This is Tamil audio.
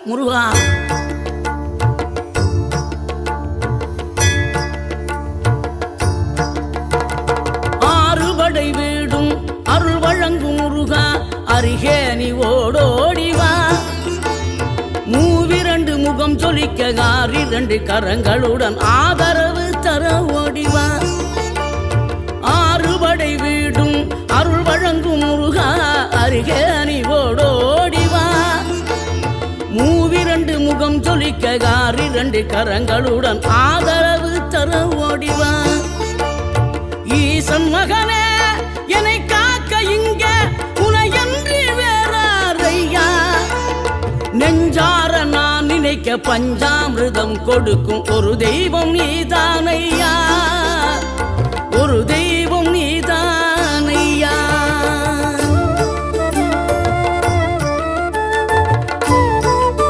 முருகா ஆறுபடை வீடும் அருள் வழங்கும் முருகா அருகே நீ ஓடோடிவா. மூவிரண்டு முகம் சொலிக்க ஆறிரண்டு கரங்களுடன் ஆதரவு தர ஓடிவா. ஆறுபடை வீடும் அருள் வழங்கும் முருகா அருகே நீ ஓடோடிவா. மூவிரண்டு முகம் சொலிக்க ஆறிரண்டு கரங்களுடன் ஆதரவு தர ஓடிவா. ஈசன் மகனே என்னை காக்க இங்க உனையன்றி வேறாரையா. நெஞ்சார நான் நினைக்க பஞ்சாமிர்தம் கொடுக்கும் ஒரு தெய்வம் நீதானையா. ஒரு தெய்வம்